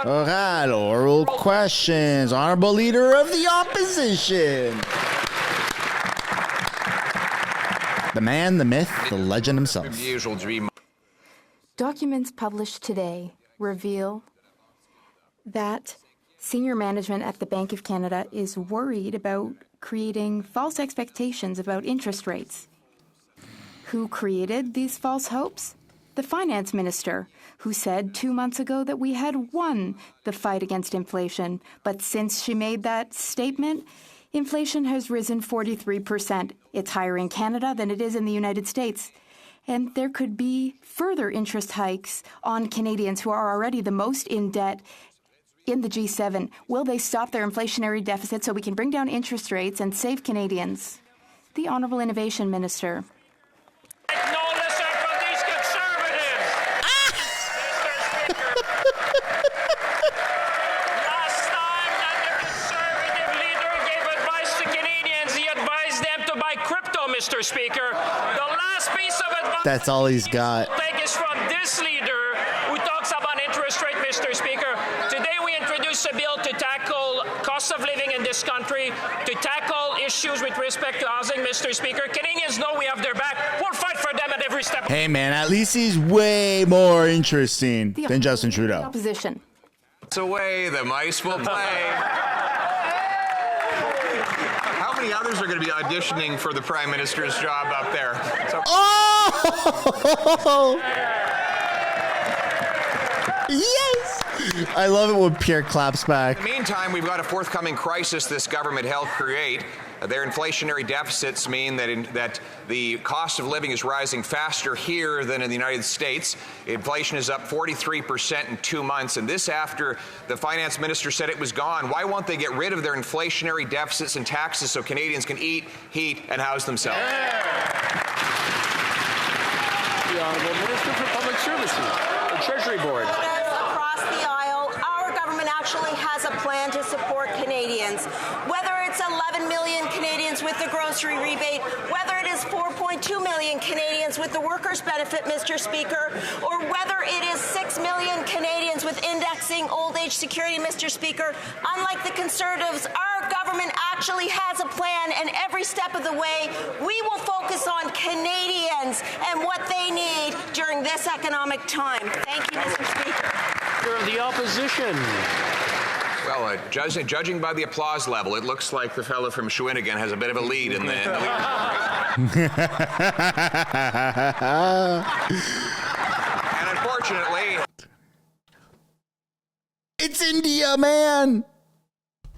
Okay, oral questions. Honorable Leader of the Opposition. The man, the myth, the legend himself. Documents published today reveal that senior management at the Bank of Canada is worried about creating false expectations about interest rates. Who created these false hopes? The finance minister, who said 2 months ago that we had won the fight against inflation. But since she made that statement, inflation has risen 43%. It's higher in Canada than it is in the United States. And there could be further interest hikes on Canadians who are already the most in debt in the G7. Will they stop their inflationary deficit so we can bring down interest rates and save Canadians? The Honourable Innovation Minister. No listen from these conservatives. Mr. Speaker. Last time that the conservative leader gave advice to Canadians, he advised them to buy crypto, Mr. Speaker. The last piece of advice That's all he's got. take is from this leader who talks about interest rate, Mr. Speaker. Today we introduced a bill to tackle cost of living in this country, to tackle issues with respect to housing, Mr. Speaker. Canadians know we have their back. We'll fight for them at every step. Hey, man, at least he's way more interesting than Justin Trudeau. Opposition. It's a way the mice will play. How many others are going to be auditioning for the Prime Minister's job up there? Oh! Yes! I love it when Pierre claps back. In the meantime, we've got a forthcoming crisis this government helped create. Their inflationary deficits mean that the cost of living is rising faster here than in the United States. Inflation is up 43% in 2 months, and this after the finance minister said it was gone. Why won't they get rid of their inflationary deficits and taxes so Canadians can eat, heat, and house themselves? The Honourable Minister for Public Services, the Treasury Board. Across the aisle, our government actually has a plan to support Canadians. Whether it's 11 million Canadians with the grocery rebate, whether it is 4.2 million Canadians with the workers' benefit, Mr. Speaker, or whether it is 6 million Canadians with indexing old age security, Mr. Speaker, unlike the Conservatives, our government actually has a plan, and every step of the way, we will focus on Canadians and what they need during this economic time. Thank you, Mr. Speaker. Leader of the Opposition. Well, judging by the applause level, it looks like the fellow from Shawinigan has a bit of a lead in the lead. And unfortunately, It's India, man!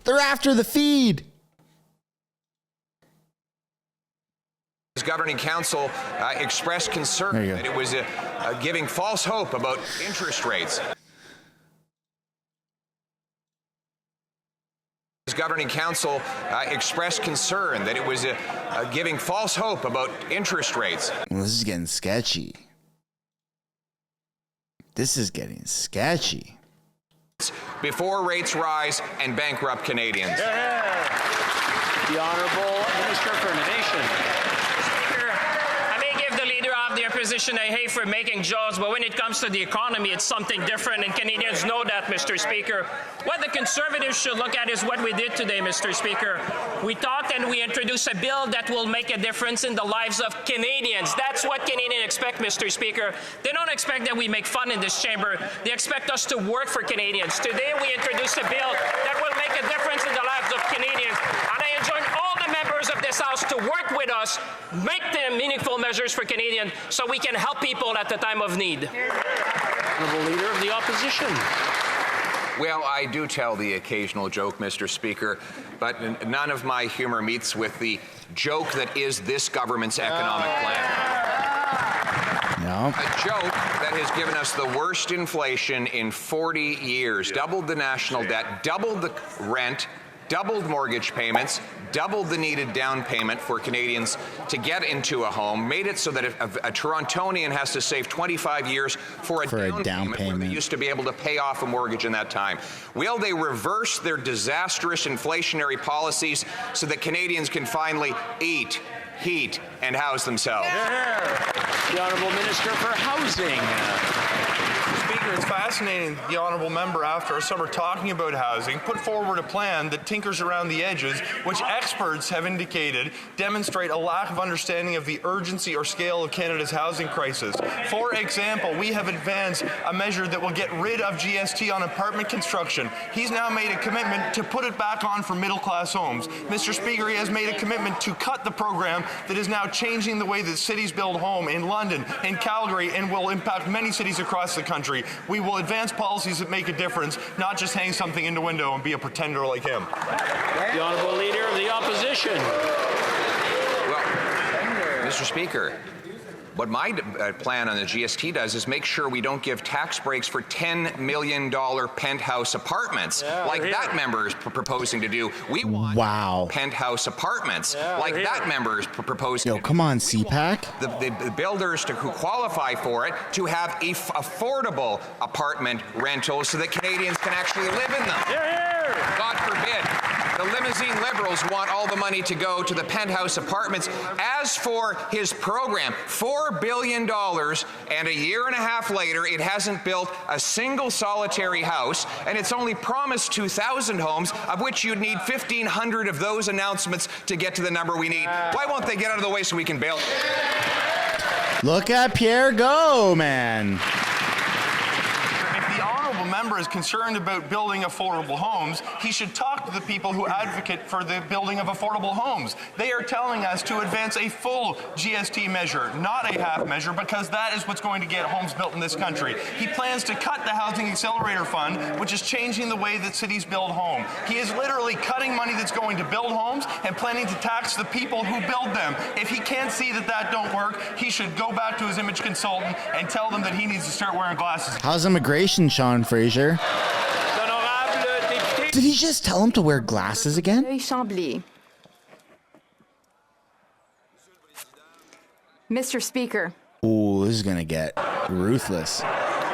They're after the feed. his governing council expressed concern There you go. that it was giving false hope about interest rates. His governing council expressed concern that it was giving false hope about interest rates. Well, this is getting sketchy. This is getting sketchy. Before rates rise and bankrupt Canadians. The Honourable Minister for Innovation. Speaker, I may give the leader of the opposition a hate for making jokes, but when it comes to the economy, it's something different, and Canadians know that, Mr. Speaker. What the Conservatives should look at is what we did today, Mr. Speaker. We talked and we introduced a bill that will make a difference in the lives of Canadians. That's what Canadians expect, Mr. Speaker. They don't expect that we make fun in this chamber. They expect us to work for Canadians. Today, we introduced a bill that will make a difference in the lives of Canadians. And I enjoin all the members of this House to work with us, make them meaningful measures for Canadians so we can help people at the time of need. Honourable Leader of the Opposition. Well, I do tell the occasional joke, Mr. Speaker, but none of my humor meets with the joke that is this government's economic plan. No. A joke that has given us the worst inflation in 40 years, doubled the national debt, doubled the rent, doubled mortgage payments, doubled the needed down payment for Canadians to get into a home, made it so that a Torontonian has to save 25 years for a down payment where they used to be able to pay off a mortgage in that time. Will they reverse their disastrous inflationary policies so that Canadians can finally eat, heat, and house themselves? The Honourable Minister for Housing. Speaker, it's fascinating the honourable member, after a summer talking about housing, put forward a plan that tinkers around the edges, which experts have indicated demonstrate a lack of understanding of the urgency or scale of Canada's housing crisis. For example, we have advanced a measure that will get rid of GST on apartment construction. He's now made a commitment to put it back on for middle-class homes. Mr. Speaker, he has made a commitment to cut the program that is now changing the way that cities build home in London, in Calgary, and will impact many cities across the country. We will advance policies that make a difference, not just hang something in the window and be a pretender like him. The Honourable Leader of the Opposition. Well, Mr. Speaker, what my plan on the GST does is make sure we don't give tax breaks for $10 million penthouse apartments like that member is proposing to do. We want penthouse apartments like that member is proposing. Yo, come on, CPAC. The builders who qualify for it to have affordable apartment rentals so that Canadians can actually live in them. God forbid. The limousine Liberals want all the money to go to the penthouse apartments. As for his program, $4 billion, and a year and a half later, it hasn't built a single solitary house, and it's only promised 2,000 homes, of which you'd need 1,500 of those announcements to get to the number we need. Why won't they get out of the way so we can bail? Look at Pierre go, man. Member is concerned about building affordable homes, he should talk to the people who advocate for the building of affordable homes. They are telling us to advance a full GST measure, not a half measure, because that is what's going to get homes built in this country. He plans to cut the Housing Accelerator Fund, which is changing the way that cities build home. He is literally cutting money that's going to build homes and planning to tax the people who build them. If he can't see that that don't work, he should go back to his image consultant and tell them that he needs to start wearing glasses. How's immigration, Sean Fraser? Did he just tell him to wear glasses again? Mr. Speaker. Ooh, this is gonna get ruthless.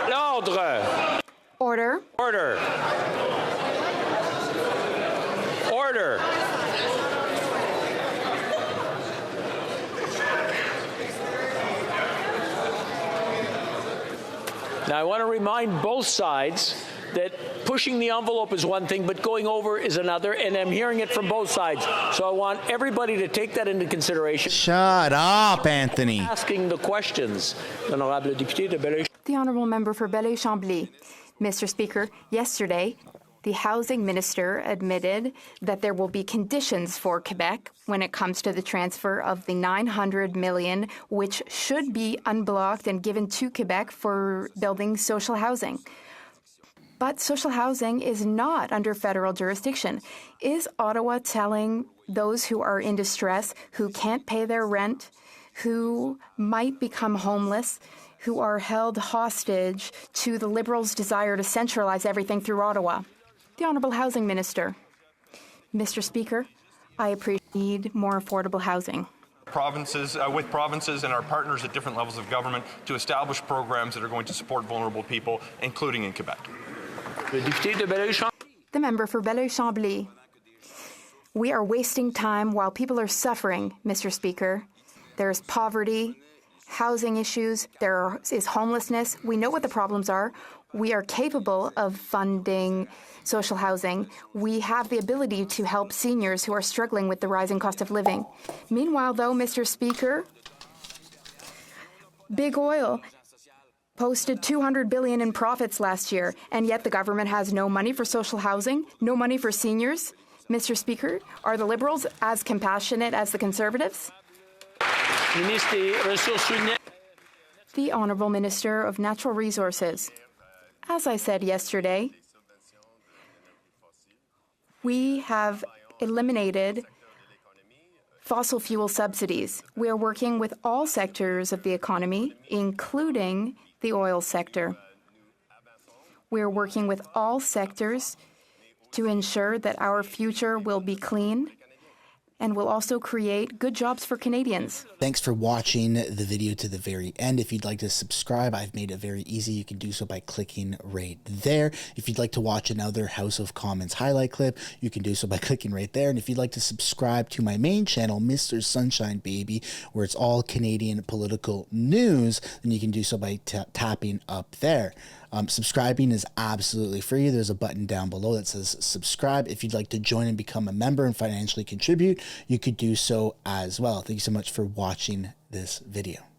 L'ordre. Order. Order. Order. Now, I want to remind both sides that pushing the envelope is one thing, but going over is another, and I'm hearing it from both sides. So I want everybody to take that into consideration. Shut up, Anthony. Asking the questions. The Honourable Member for Belleuil-Chambly. Mr. Speaker, yesterday, the Housing Minister admitted that there will be conditions for Quebec when it comes to the transfer of the $900 million, which should be unblocked and given to Quebec for building social housing. But social housing is not under federal jurisdiction. Is Ottawa telling those who are in distress, who can't pay their rent, who might become homeless, who are held hostage to the Liberals' desire to centralize everything through Ottawa? The Honourable Housing Minister. Mr. Speaker, I appreciate more affordable housing. With provinces and our partners at different levels of government to establish programs that are going to support vulnerable people, including in Quebec. The member for Belleuil-Chambly. We are wasting time while people are suffering, Mr. Speaker. There's poverty, housing issues, there is homelessness. We know what the problems are. We are capable of funding social housing. We have the ability to help seniors who are struggling with the rising cost of living. Meanwhile, though, Mr. Speaker, Big Oil posted $200 billion in profits last year, and yet the government has no money for social housing, no money for seniors. Mr. Speaker, are the Liberals as compassionate as the Conservatives? The Honourable Minister of Natural Resources. As I said yesterday, we have eliminated fossil fuel subsidies. We are working with all sectors of the economy, including the oil sector. We are working with all sectors to ensure that our future will be clean and will also create good jobs for Canadians. Thanks for watching the video to the very end. If you'd like to subscribe, I've made it very easy. You can do so by clicking right there. If you'd like to watch another House of Commons highlight clip, you can do so by clicking right there. And if you'd like to subscribe to my main channel, Mistersunshinebaby, where it's all Canadian political news, then you can do so by tapping up there. Subscribing is absolutely free. There's a button down below that says subscribe. If you'd like to join and become a member and financially contribute, you could do so as well. Thank you so much for watching this video.